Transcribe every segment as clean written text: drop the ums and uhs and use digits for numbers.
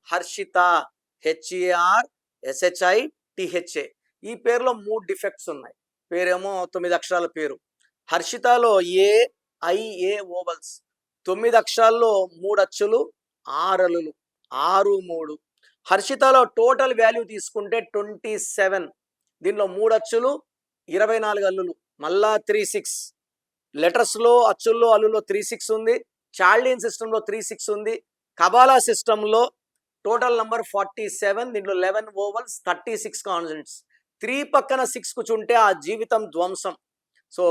Harshita, HERSHITHA. ఈ పేరులో 3 defects ఉన్నాయి. పేరేమో 9 అక్షరాల పేరు. హర్షితలో AIA ఓవల్స్ 9 అక్షరాల్లో 3 అచ్చులు 6 అల్లులు 6 3. హర్షితలో టోటల్ వాల్యూ తీసుకుంటే 27. దీనిలో 3 అచ్చులు 24 అల్లులు మళ్ళా 36. లెటర్స్లో అచ్చుల్లో అల్లుల్లో 36 ఉంది. చాల్డియన్ సిస్టంలో 36 ఉంది. కబాలా సిస్టంలో టోటల్ నంబర్ 47. దీంట్లో 11 ఓవల్స్ 36 కాన్సనెంట్స్. 3 పక్కన 6 కూర్చుంటే ఆ జీవితం ధ్వంసం. సో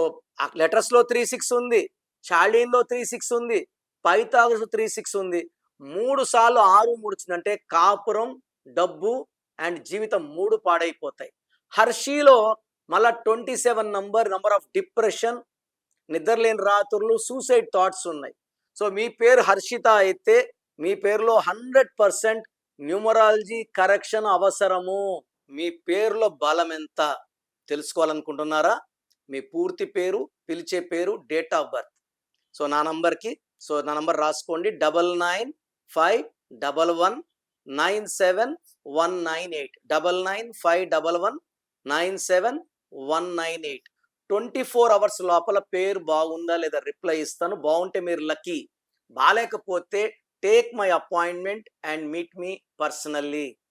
లెటర్స్లో 36 ఉంది, చాల్డియన్లో 36 ఉంది, పైథాగరస్ 36 ఉంది. 3 సార్లు 6 3 వచ్చిందంటే కాపురం, డబ్బు అండ్ జీవితం 3 పాడైపోతాయి. హర్షిలో మళ్ళా 27 నంబర్ ఆఫ్ డిప్రెషన్, నిద్రలేని రాత్రులు, సూసైడ్ థాట్స్ ఉన్నాయి. సో మీ పేరు హర్షిత అయితే మీ పేరులో 100% న్యూమరాలజీ కరెక్షన్ అవసరము. మీ పేరులో బలం ఎంత తెలుసుకోవాలనుకుంటున్నారా? మీ పూర్తి పేరు, పిలిచే పేరు, డేట్ ఆఫ్ బర్త్. సో నా నంబర్ రాసుకోండి. 9951197198. 9951197198. 24 అవర్స్ లోపల పేరు బాగుందా లేదా రిప్లై ఇస్తాను. బాగుంటే మీరు లక్కీ, బాలేకపోతే take my appointment and meet me personally.